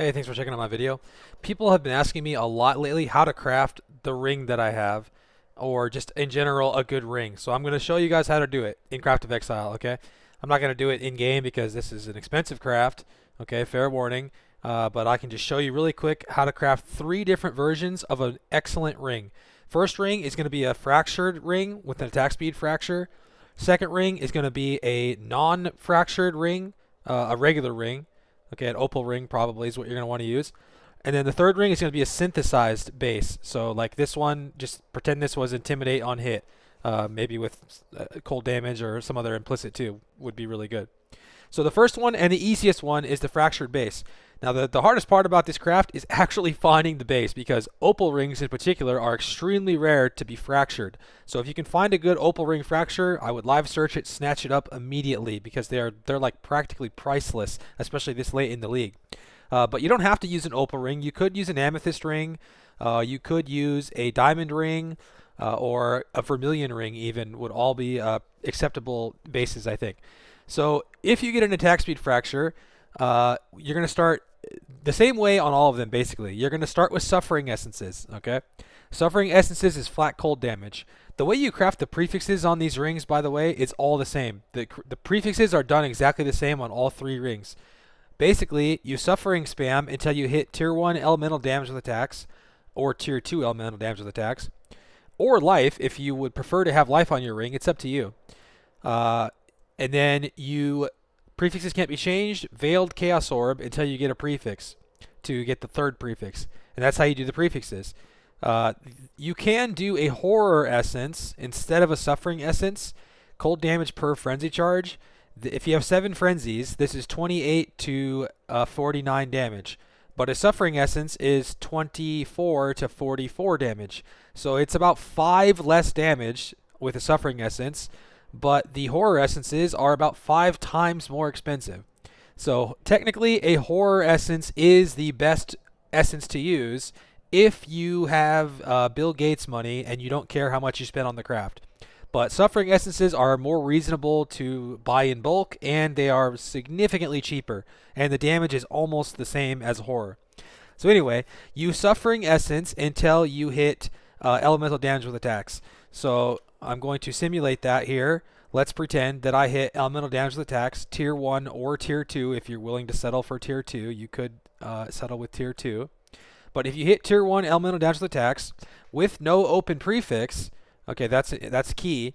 Hey, thanks for checking out my video. People have been asking me a lot lately how to craft the ring that I have, or just in general a good ring. So I'm going to show you guys how to do it in Craft of Exile, okay? I'm not going to do it in game because this is an expensive craft, okay? Fair warning. But I can just show you really quick how to craft 3 different versions of an excellent ring. First ring is going to be a fractured ring with an attack speed fracture. Second ring is going to be a non-fractured ring, a regular ring. Okay, an opal ring probably is what you're going to want to use. And then the third ring is going to be a synthesized base. So like this one, just pretend this was intimidate on hit. Maybe with cold damage or some other implicit too would be really good. So the first one and the easiest one is the fractured base. Now the hardest part about this craft is actually finding the base, because opal rings in particular are extremely rare to be fractured. So if you can find a good opal ring fracture, I would live search it, snatch it up immediately, because they're like practically priceless, especially this late in the league. But you don't have to use an opal ring. You could use an amethyst ring. You could use a diamond ring. Or a vermilion ring even would all be acceptable bases, I think. So if you get an attack speed fracture, you're going to start the same way on all of them, basically. You're going to start with suffering essences, okay? Suffering essences is flat cold damage. The way you craft the prefixes on these rings, by the way, is all the same. The prefixes are done exactly the same on all 3 rings. Basically, you suffering spam until you hit tier 1 elemental damage with attacks, or tier 2 elemental damage with attacks, or life if you would prefer to have life on your ring. It's up to you. And then prefixes can't be changed, veiled chaos orb until you get a prefix to get the third prefix. And that's how you do the prefixes. You can do a horror essence instead of a suffering essence. Cold damage per frenzy charge. If you have 7 frenzies, this is 28 to 49 damage. But a suffering essence is 24 to 44 damage. So it's about 5 less damage with a suffering essence, but the horror essences are about 5 times more expensive. So technically, a horror essence is the best essence to use if you have Bill Gates money and you don't care how much you spend on the craft. But suffering essences are more reasonable to buy in bulk, and they are significantly cheaper, and the damage is almost the same as horror. So anyway, you suffering essence until you hit elemental damage with attacks. So I'm going to simulate that here. Let's pretend that I hit elemental damage with attacks, tier 1 or tier 2. If you're willing to settle for tier 2, you could settle with tier 2. But if you hit tier 1 elemental damage with attacks with no open prefix, okay, that's key.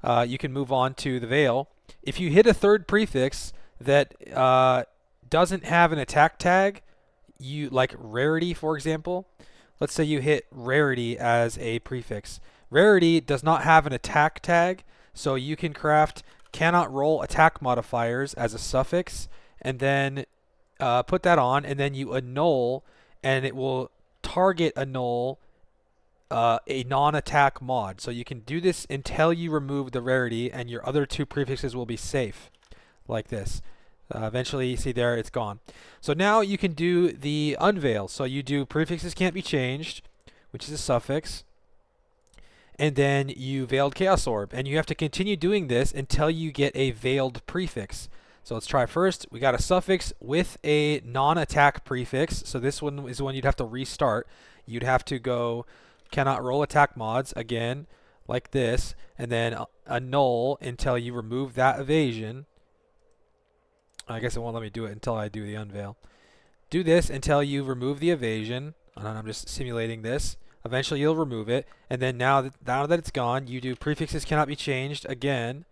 You can move on to the veil. If you hit a third prefix that doesn't have an attack tag, like rarity, for example. Let's say you hit rarity as a prefix. Rarity does not have an attack tag, so you can craft cannot roll attack modifiers as a suffix, and then put that on, and then you annul, and it will target annul a non-attack mod. So you can do this until you remove the rarity, and your other 2 prefixes will be safe, like this. Eventually, you see there, it's gone. So now you can do the unveil. So you do prefixes can't be changed, which is a suffix, and then you veiled chaos orb, and you have to continue doing this until you get a veiled prefix. So let's try first. We got a suffix with a non-attack prefix. So this one is the one you'd have to restart. You'd have to go cannot roll attack mods again, like this, and then annul until you remove that evasion. I guess it won't let me do it until I do the unveil. Do this until you remove the evasion. And I'm just simulating this. Eventually you'll remove it. And then now that it's gone, you do prefixes cannot be changed again.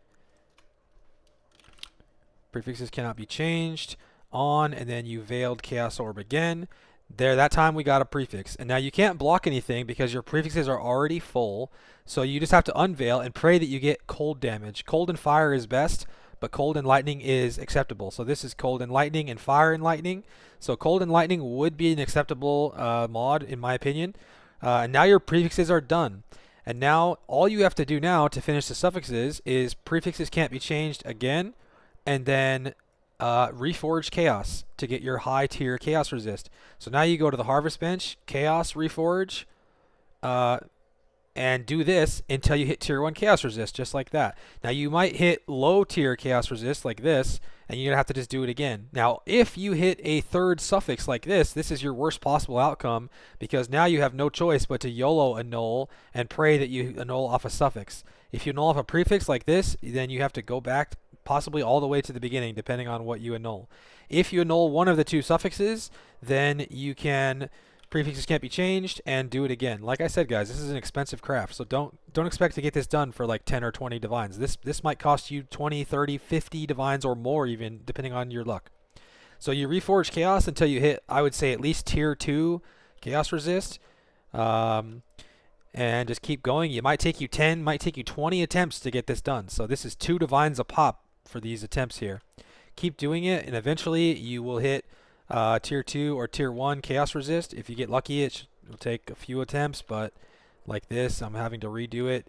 Prefixes cannot be changed. On, and then you veiled chaos orb again. There, that time we got a prefix. And now you can't block anything because your prefixes are already full. So you just have to unveil and pray that you get cold damage. Cold and fire is best, but cold and lightning is acceptable. So this is cold and lightning and fire and lightning. So cold and lightning would be an acceptable mod in my opinion. And now your prefixes are done. And now all you have to do now to finish the suffixes is prefixes can't be changed again, and then reforge chaos to get your high tier chaos resist. So now you go to the harvest bench, chaos reforge, and do this until you hit tier 1 chaos resist, just like that. Now you might hit low tier chaos resist like this, and you're going to have to just do it again. Now if you hit a third suffix like this is your worst possible outcome, because now you have no choice but to YOLO annul and pray that you annul off a suffix. If you annul off a prefix like this, then you have to go back possibly all the way to the beginning, depending on what you annul. If you annul one of the two suffixes, then you can prefixes can't be changed and do it again. Like I said, guys, this is an expensive craft, so don't expect to get this done for like 10 or 20 divines. This might cost you 20, 30, 50 divines or more, even depending on your luck. So you reforge chaos until you hit, I would say, at least tier 2 chaos resist, and just keep going. It might take you 10, might take you 20 attempts to get this done. So this is 2 divines a pop for these attempts here. Keep doing it, and eventually you will hit tier 2 or tier 1 chaos resist. If you get lucky, it will take a few attempts, but like this, I'm having to redo it.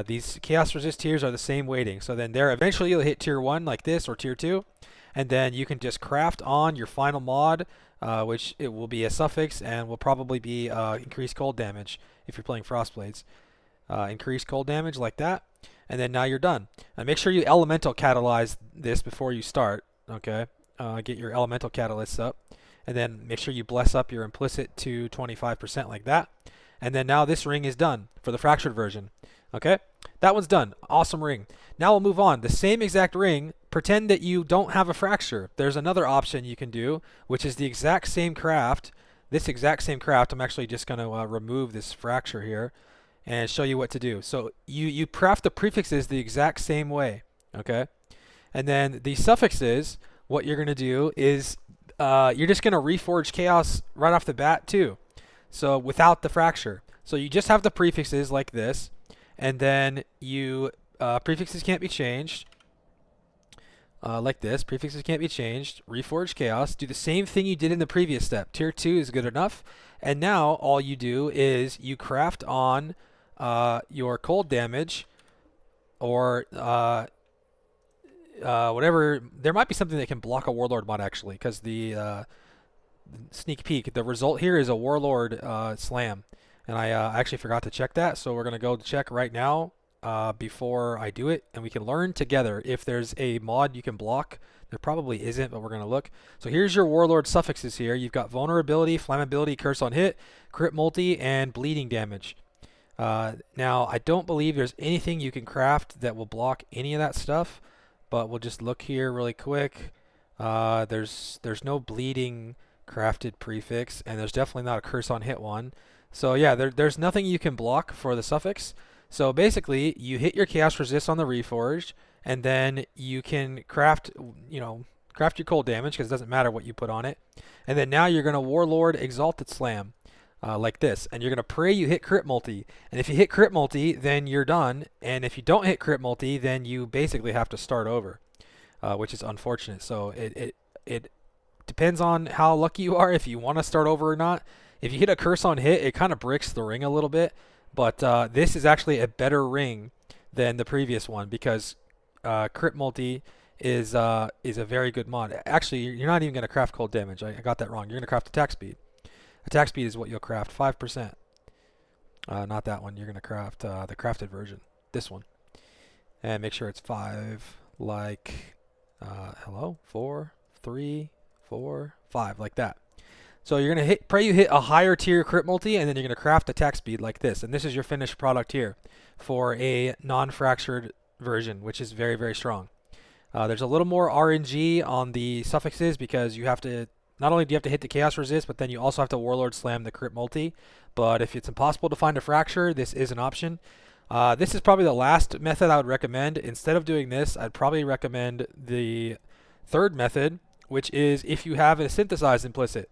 These chaos resist tiers are the same weighting, so then there eventually you'll hit tier 1 like this, or tier 2, and then you can just craft on your final mod, which it will be a suffix and will probably be increased cold damage if you're playing Frostblades. Increased cold damage like that, and then now you're done. And make sure you elemental catalyze this before you start, okay? Get your elemental catalysts up, and then make sure you bless up your implicit to 25% like that. And then now this ring is done for the fractured version. Okay, that one's done. Awesome ring. Now we'll move on. The same exact ring, pretend that you don't have a fracture. There's another option you can do, which is the exact same craft. This exact same craft, I'm actually just going to remove this fracture here and show you what to do. So you craft the prefixes the exact same way, okay? And then the suffixes, what you're going to do is you're just going to reforge chaos right off the bat too. So without the fracture. So you just have the prefixes like this, and then you prefixes can't be changed like this. Prefixes can't be changed. Reforge chaos. Do the same thing you did in the previous step. Tier 2 is good enough. And now all you do is you craft on your cold damage, or whatever. There might be something that can block a warlord mod actually, because the sneak peek, the result here is a warlord slam, and I actually forgot to check that, so we're gonna go check right now before I do it, and we can learn together if there's a mod you can block. There probably isn't, but we're gonna look. So here's your warlord suffixes here. You've got vulnerability, flammability, curse on hit, crit multi, and bleeding damage. Now I don't believe there's anything you can craft that will block any of that stuff, but we'll just look here really quick. There's no bleeding crafted prefix, and there's definitely not a curse on hit one. So yeah, there's nothing you can block for the suffix. So basically, you hit your chaos resist on the reforged, and then you can craft your cold damage, because it doesn't matter what you put on it. And then now you're going to warlord exalted slam like this, and you're going to pray you hit crit multi. And if you hit crit multi, then you're done. And if you don't hit crit multi, then you basically have to start over, which is unfortunate. So it depends on how lucky you are if you want to start over or not. If you hit a curse on hit, it kind of bricks the ring a little bit, but this is actually a better ring than the previous one, because crit multi is a very good mod. Actually, you're not even going to craft cold damage. I got that wrong. You're going to craft attack speed. Attack speed is what you'll craft, 5%. Not that one. You're going to craft the crafted version, this one, and make sure it's 5, like hello, 4, 3, 4, 5, like that. So you're going to pray you hit a higher tier crit multi, and then you're going to craft attack speed like this. And this is your finished product here for a non-fractured version, which is very, very strong. There's a little more RNG on the suffixes, because you have to, not only do you have to hit the chaos resist, but then you also have to warlord slam the crit multi. But if it's impossible to find a fracture, this is an option. This is probably the last method I would recommend. Instead of doing this, I'd probably recommend the third method, which is if you have a synthesized implicit.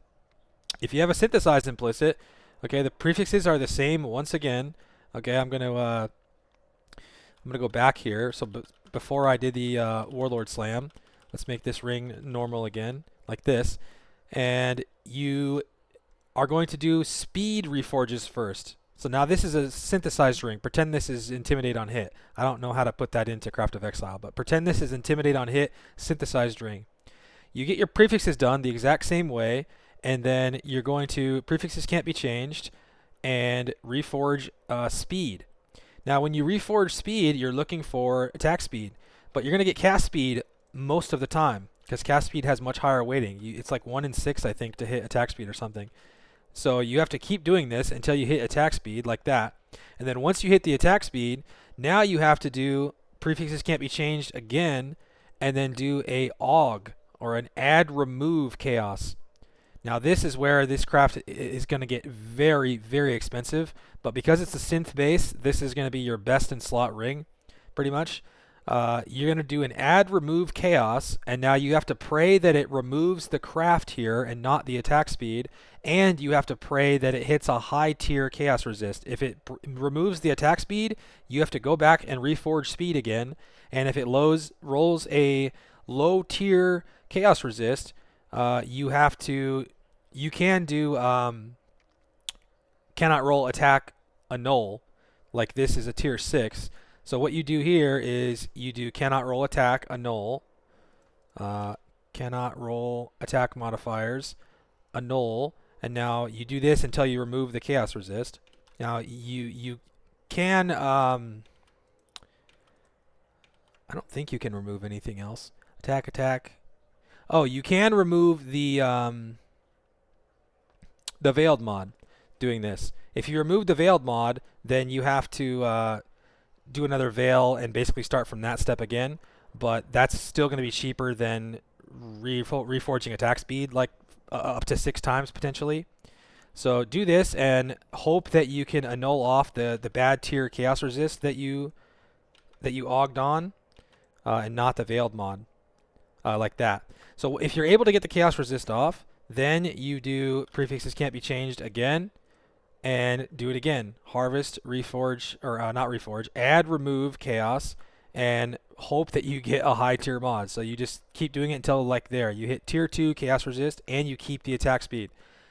If you have a synthesized implicit, okay, the prefixes are the same once again. Okay, I'm gonna go back here. So before I did the warlord slam, let's make this ring normal again, like this, and you are going to do speed reforges first. So now this is a synthesized ring. Pretend this is intimidate on hit. I don't know how to put that into Craft of Exile, but pretend this is intimidate on hit, synthesized ring. You get your prefixes done the exact same way, and then you're going to, prefixes can't be changed, and reforge speed. Now, when you reforge speed, you're looking for attack speed, but you're going to get cast speed most of the time because cast speed has much higher weighting. It's like 1 in 6, I think, to hit attack speed or something. So you have to keep doing this until you hit attack speed like that. And then once you hit the attack speed, now you have to do prefixes can't be changed again, and then do a aug or an add remove chaos. Now this is where this craft is going to get very, very expensive, but because it's a synth base, this is going to be your best in slot ring, pretty much. You're going to do an add remove chaos, and now you have to pray that it removes the craft here and not the attack speed, and you have to pray that it hits a high tier chaos resist. If it removes the attack speed, you have to go back and reforge speed again, and if it rolls a low tier chaos resist, you can do cannot roll attack annul, like this is a tier 6. So what you do here is you do cannot roll attack annul, cannot roll attack modifiers annul, and now you do this until you remove the chaos resist. Now you can I don't think you can remove anything else. Attack. Oh, you can remove the veiled mod doing this. If you remove the veiled mod, then you have to do another veil and basically start from that step again, but that's still going to be cheaper than reforging attack speed, like up to 6 times potentially. So do this and hope that you can annul off the bad tier chaos resist that you auged on, and not the veiled mod, like that. So if you're able to get the chaos resist off, then you do prefixes can't be changed again, and do it again. Harvest, reforge, or not reforge, add remove chaos, and hope that you get a high tier mod. So you just keep doing it until like there. You hit tier 2 chaos resist, and you keep the attack speed.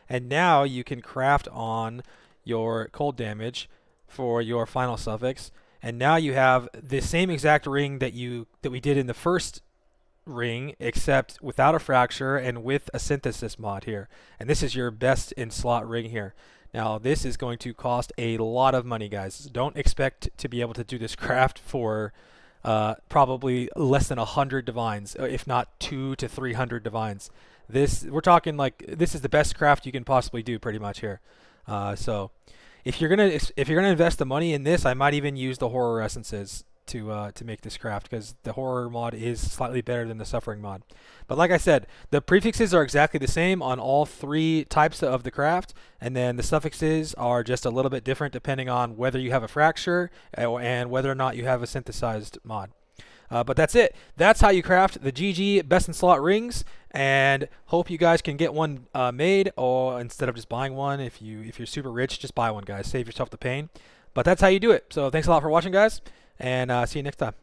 And now you can craft on your cold damage for your final suffix. And now you have the same exact ring that we did in the first ring, except without a fracture and with a synthesis mod here. And this is your best in slot ring here. Now this is going to cost a lot of money, guys. Don't expect to be able to do this craft for probably less than 100 divines, if not 200 to 300 divines. We're talking like this is the best craft you can possibly do, pretty much here. So if you're gonna invest the money in this, I might even use the horror essences to make this craft, because the horror mod is slightly better than the suffering mod. But like I said, the prefixes are exactly the same on all 3 types of the craft, and then the suffixes are just a little bit different depending on whether you have a fracture and whether or not you have a synthesized mod. But that's it. That's how you craft the GG best in slot rings, and hope you guys can get one made, or instead of just buying one, if you're super rich, just buy one, guys. Save yourself the pain. But that's how you do it. So thanks a lot for watching, guys, and see you next time.